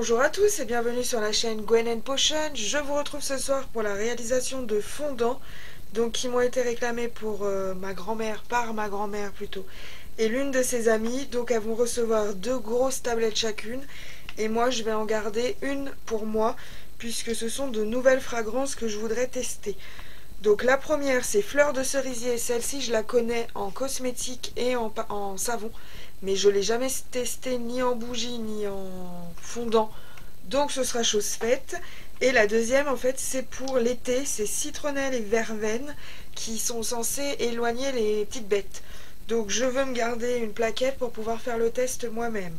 Bonjour à tous et bienvenue sur la chaîne Gwen Potion. Je vous retrouve ce soir pour la réalisation de fondants donc qui m'ont été réclamés pour ma grand-mère, par ma grand-mère plutôt, et l'une de ses amies. Donc elles vont recevoir 2 grosses tablettes chacune et moi je vais en garder une pour moi puisque ce sont de nouvelles fragrances que je voudrais tester. Donc la première c'est Fleur de Cerisier. Celle-ci je la connais en cosmétique et en savon, mais je ne l'ai jamais testée ni en bougie ni en fondant, donc ce sera chose faite. Et la deuxième en fait c'est pour l'été, c'est citronnelle et verveine qui sont censés éloigner les petites bêtes. Donc je veux me garder une plaquette pour pouvoir faire le test moi-même.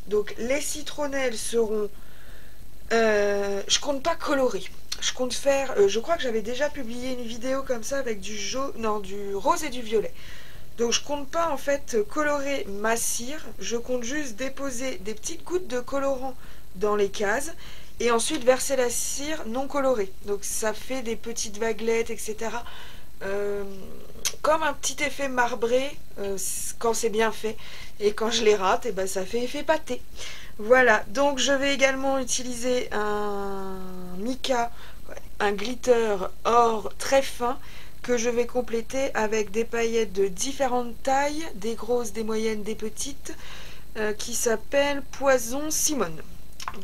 Donc les citronnelles seront... je compte pas colorer. Je compte faire... je crois que j'avais déjà publié une vidéo comme ça avec du jaune, non, du rose et du violet. Donc je compte pas en fait colorer ma cire, je compte juste déposer des petites gouttes de colorant dans les cases et ensuite verser la cire non colorée. Donc ça fait des petites vaguelettes, etc. Comme un petit effet marbré quand c'est bien fait. Et quand je les rate, et ben ça fait effet pâté. Voilà, donc je vais également utiliser un mica, un glitter or très fin que je vais compléter avec des paillettes de différentes tailles, des grosses, des moyennes, des petites, qui s'appelle Poison Simone.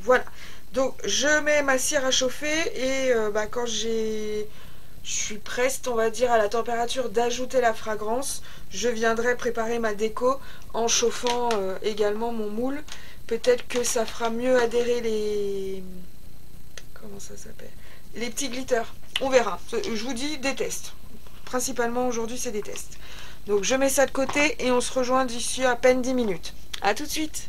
Voilà, donc je mets ma cire à chauffer et quand je suis preste, on va dire, à la température d'ajouter la fragrance, je viendrai préparer ma déco en chauffant également mon moule. Peut-être que ça fera mieux adhérer les... Comment ça s'appelle? Les petits glitters. On verra. Je vous dis des tests. Principalement aujourd'hui c'est des tests. Donc je mets ça de côté et on se rejoint d'ici à peine 10 minutes. A tout de suite.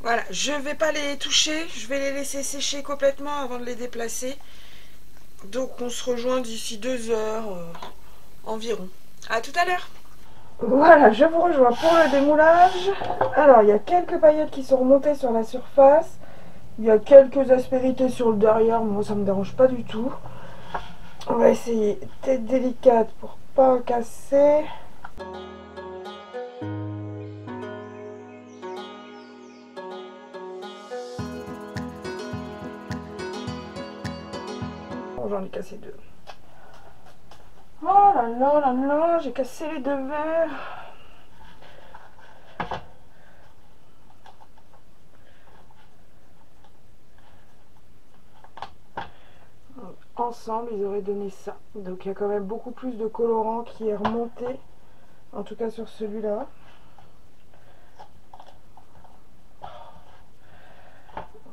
Voilà, je vais pas les toucher, je vais les laisser sécher complètement avant de les déplacer. Donc on se rejoint d'ici 2 heures environ. À tout à l'heure. Voilà, je vous rejoins pour le démoulage. Alors, il y a quelques paillettes qui sont remontées sur la surface. Il y a quelques aspérités sur le derrière, mais moi ça me dérange pas du tout. On va essayer d'être délicate pour pas casser. Bon, j'en ai cassé 2. Oh là là là là, j'ai cassé les 2 verres. Ensemble, ils auraient donné ça. Donc il y a quand même beaucoup plus de colorant qui est remonté, en tout cas sur celui-là.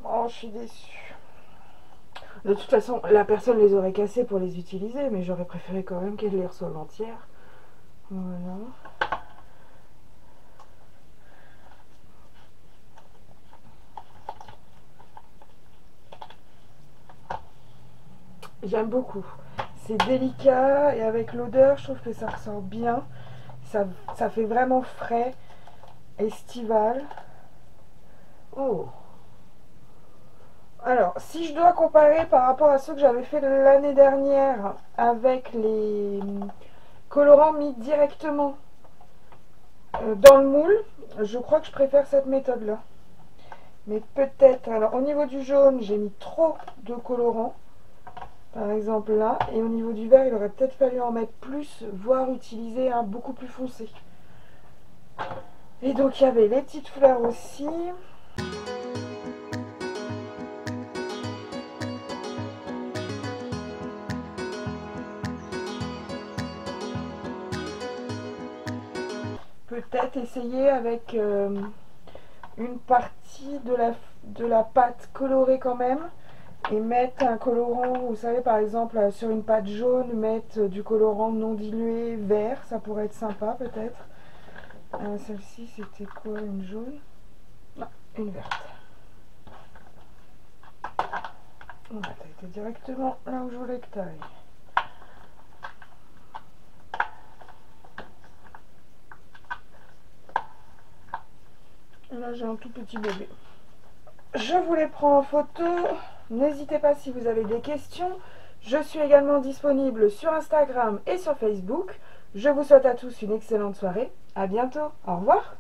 Oh, je suis déçue. De toute façon, la personne les aurait cassés pour les utiliser, mais j'aurais préféré quand même qu'elle les reçoive entières. Voilà. J'aime beaucoup. C'est délicat et avec l'odeur, je trouve que ça ressort bien. Ça fait vraiment frais, estival. Oh! Alors, si je dois comparer par rapport à ceux que j'avais fait l'année dernière avec les colorants mis directement dans le moule, je crois que je préfère cette méthode-là. Mais peut-être, alors au niveau du jaune, j'ai mis trop de colorant, par exemple là, et au niveau du vert, il aurait peut-être fallu en mettre plus, voire utiliser un beaucoup plus foncé. Et donc il y avait les petites fleurs aussi. Peut-être essayer avec une partie de la pâte colorée quand même et mettre un colorant, vous savez par exemple sur une pâte jaune, mettre du colorant non dilué vert, ça pourrait être sympa peut-être. Celle-ci c'était quoi, une jaune? Non, une verte. Voilà, t'as été directement là où je voulais que t'ailles. Là j'ai un tout petit bébé. Je vous les prends en photo. N'hésitez pas si vous avez des questions. Je suis également disponible sur Instagram et sur Facebook. Je vous souhaite à tous une excellente soirée. À bientôt. Au revoir.